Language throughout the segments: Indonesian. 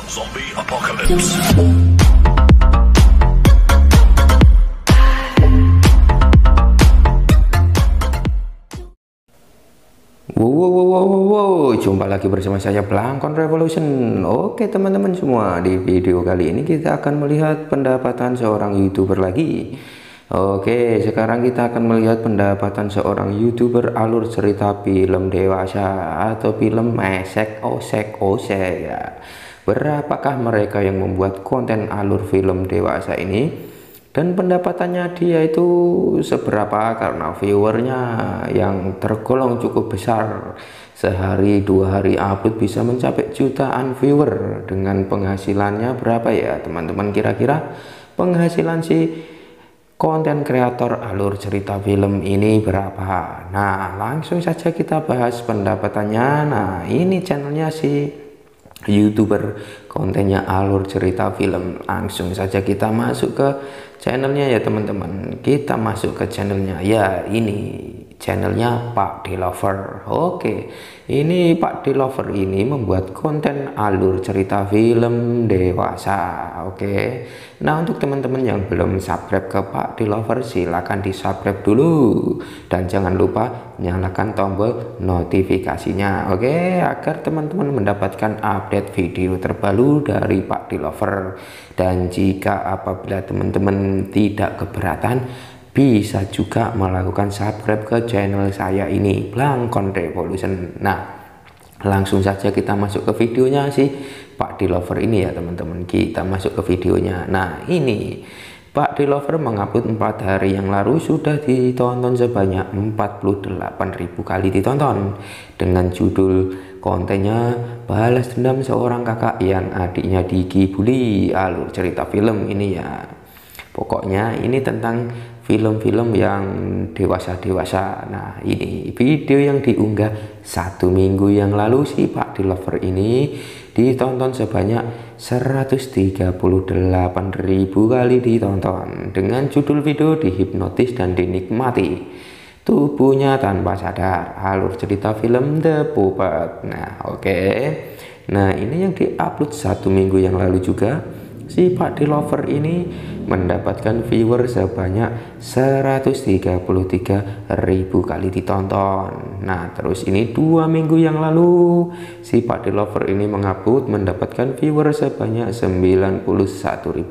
Zombie Apocalypse. Wow, jumpa lagi bersama saya Blangkon Revolution. Oke teman-teman semua, di video kali ini kita akan melihat pendapatan seorang YouTuber lagi. Oke, sekarang kita akan melihat pendapatan seorang YouTuber alur cerita film dewasa atau film esek osek ya. Berapakah mereka yang membuat konten alur film dewasa ini? Dan pendapatannya dia itu seberapa, karena viewernya yang tergolong cukup besar, sehari 2 hari upload bisa mencapai jutaan viewer. Dengan penghasilannya berapa ya teman-teman, kira-kira penghasilan si konten kreator alur cerita film ini berapa? Nah, langsung saja kita bahas pendapatannya. Nah, ini channelnya si YouTuber kontennya alur cerita film. Langsung saja kita masuk ke channelnya ya teman-teman. Kita masuk ke channelnya ya, ini channelnya Pak Delover. Oke, ini Pak Delover ini membuat konten alur cerita film dewasa. Oke, nah untuk teman-teman yang belum subscribe ke Pak Delover, silahkan di subscribe dulu dan jangan lupa nyalakan tombol notifikasinya. Oke, agar teman-teman mendapatkan update video terbaru dari Pak Delover. Dan jika apabila teman-teman tidak keberatan, bisa juga melakukan subscribe ke channel saya ini, Blangkon Revolution. Nah, langsung saja kita masuk ke videonya sih Pak Delover ini ya teman-teman. Kita masuk ke videonya. Nah, ini Pak Delover mengupload 4 hari yang lalu sudah ditonton sebanyak 48.000 kali ditonton, dengan judul kontennya balas dendam seorang kakak yang adiknya dikibuli alur cerita film ini ya. Pokoknya ini tentang film-film yang dewasa-dewasa. Nah, ini video yang diunggah 1 minggu yang lalu si Pak Delover ini ditonton sebanyak 138.000 kali ditonton, dengan judul video dihipnotis dan dinikmati tubuhnya tanpa sadar, alur cerita film The Puppet. Nah, oke. Nah, ini yang diupload 1 minggu yang lalu juga. Si Pak Delover ini mendapatkan viewer sebanyak 133.000 kali ditonton. Nah, terus ini 2 minggu yang lalu si Pak Delover ini mengupload mendapatkan viewer sebanyak 91.000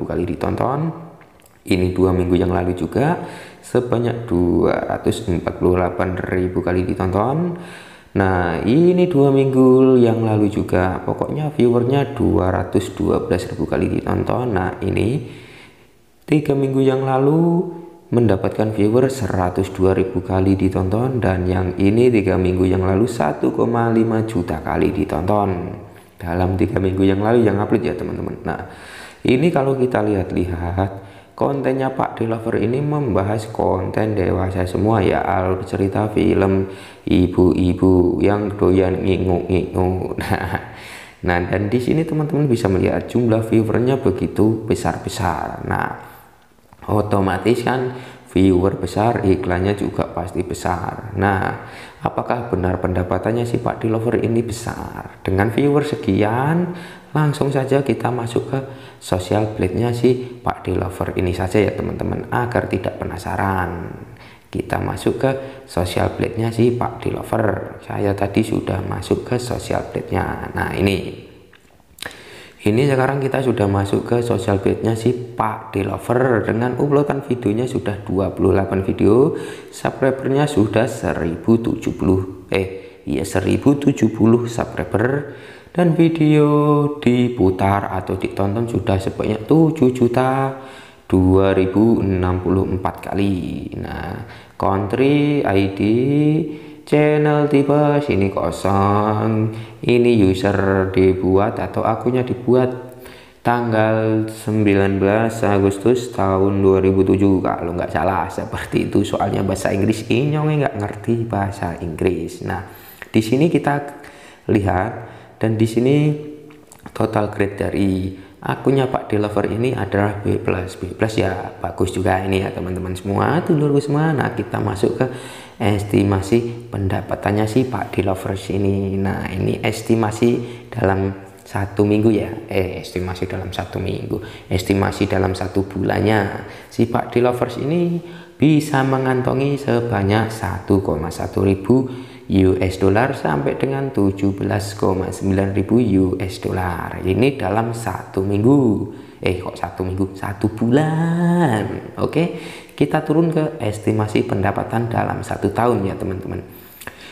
kali ditonton. Ini 2 minggu yang lalu juga sebanyak 248.000 kali ditonton. Nah, ini 2 minggu yang lalu juga, pokoknya viewernya 212.000 kali ditonton. Nah, ini 3 minggu yang lalu mendapatkan viewer 102.000 kali ditonton, dan yang ini 3 minggu yang lalu 1,5 juta kali ditonton dalam 3 minggu yang lalu yang upload ya teman-teman. Nah, ini kalau kita lihat-lihat kontennya Pak Delover ini membahas konten dewasa semua ya, alur cerita film ibu-ibu yang doyan ngingu-ngingu. Nah, dan di sini teman-teman bisa melihat jumlah viewernya begitu besar-besar. Nah, otomatis kan viewer besar, iklannya juga pasti besar. Nah, apakah benar pendapatannya si Pak Delover ini besar? Dengan viewer sekian, langsung saja kita masuk ke social blade-nya si Pak Delover ini saja ya teman-teman, agar tidak penasaran. Kita masuk ke social blade-nya si Pak Delover. Saya tadi sudah masuk ke social blade-nya. Nah, ini sekarang kita sudah masuk ke social blade-nya si Pak Delover, dengan uploadan videonya sudah 28 video, subscribernya sudah 1070 subscriber, dan video diputar atau ditonton sudah sebanyak 7.2064 kali. Nah, country ID channel tipe sini kosong. Ini user dibuat atau akunnya dibuat tanggal 19 Agustus tahun 2007 kalau nggak salah, seperti itu. Soalnya bahasa Inggris inyongnya nggak ngerti bahasa Inggris. Nah, di sini kita lihat, dan di sini total grade dari akunnya Pak Delover ini adalah B+. B+ ya bagus juga ini ya teman-teman semua, dulurku semua. Nah, kita masuk ke estimasi pendapatannya si Pak Delover ini. Nah, ini estimasi dalam satu minggu ya, estimasi dalam satu minggu, estimasi dalam satu bulannya si Pak Delovers ini bisa mengantongi sebanyak 1,1 ribu US dollar sampai dengan 17,9 ribu US dollar. Ini dalam satu minggu, kok satu minggu, satu bulan. Oke, kita turun ke estimasi pendapatan dalam satu tahun ya teman-teman.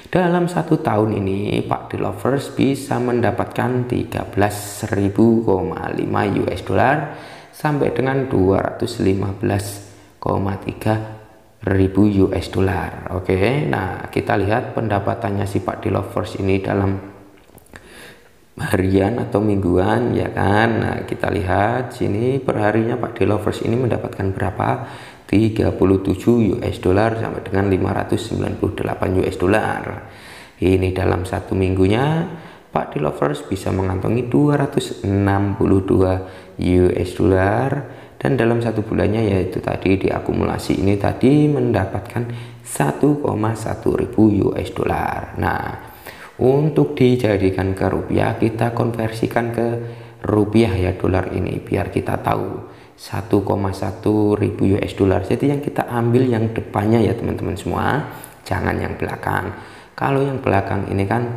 Dalam satu tahun ini Pak Delovers bisa mendapatkan 13.000,5 US dollar sampai dengan 215,3 ribu US dollar. Oke, nah kita lihat pendapatannya si Pak Delovers ini dalam harian atau mingguan ya kan. Nah kita lihat sini perharinya Pak Delovers ini mendapatkan berapa, 37 US dollar sampai dengan 598 US dollar. Ini dalam satu minggunya Pak Delovers bisa mengantongi 262 US dollar, dan dalam satu bulannya yaitu tadi diakumulasi ini tadi mendapatkan 1,1 ribu US dollar. Nah untuk dijadikan ke rupiah kita konversikan ke rupiah ya dolar ini biar kita tahu 1,1 ribu US dollar. Jadi yang kita ambil yang depannya ya teman-teman semua, jangan yang belakang. Kalau yang belakang ini kan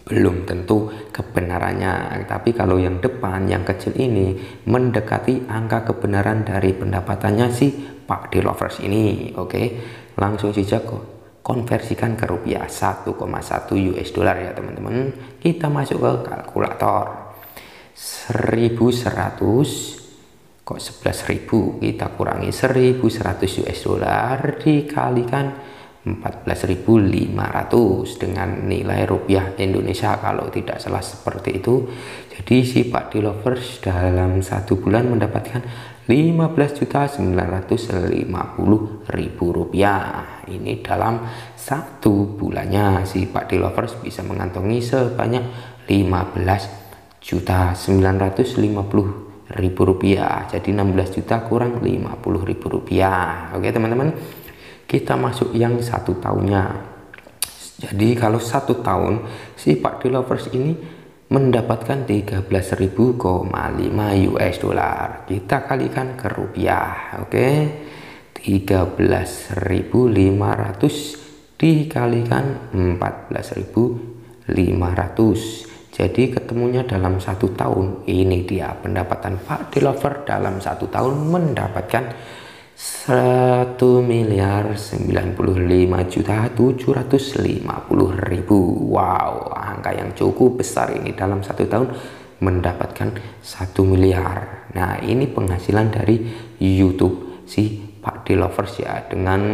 belum tentu kebenarannya, tapi kalau yang depan yang kecil ini mendekati angka kebenaran dari pendapatannya si Pak Delovers ini. Oke, langsung saja konversikan ke rupiah 1,1 US dollar ya teman-teman. Kita masuk ke kalkulator. 1100 kok 11.000, kita kurangi 1.100 US dollar dikalikan 14.500 dengan nilai rupiah Indonesia kalau tidak salah seperti itu. Jadi si Pak Delovers dalam satu bulan mendapatkan 15.950.000 rupiah. Ini dalam satu bulannya si Pak Delovers bisa mengantongi sebanyak 15.950.000 rupiah. Jadi 16 juta kurang 50.000 rupiah. Oke teman-teman, kita masuk yang satu tahunnya. Jadi kalau satu tahun si Pak Delovers ini mendapatkan 13.000,5 US dollar. Kita kalikan ke rupiah. Oke, 13.500 dikalikan 14.500. Jadi ketemunya dalam satu tahun. Ini dia pendapatan Pak Delovers dalam satu tahun mendapatkan 1.095.750.000. Wow, angka yang cukup besar ini dalam satu tahun mendapatkan 1 miliar. Nah ini penghasilan dari YouTube si Pak Delovers ya, dengan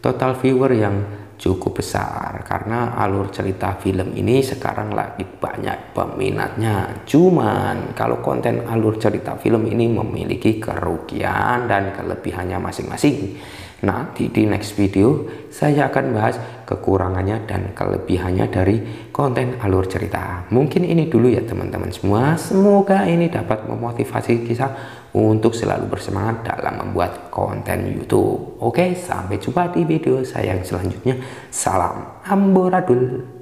total viewer yang cukup besar karena alur cerita film ini sekarang lagi banyak peminatnya. Cuman kalau konten alur cerita film ini memiliki kerugian dan kelebihannya masing-masing. Nanti di next video saya akan bahas kekurangannya dan kelebihannya dari konten alur cerita. Mungkin ini dulu ya teman-teman semua. Semoga ini dapat memotivasi kita untuk selalu bersemangat dalam membuat konten YouTube. Oke, sampai jumpa di video saya yang selanjutnya. Salam amburadul.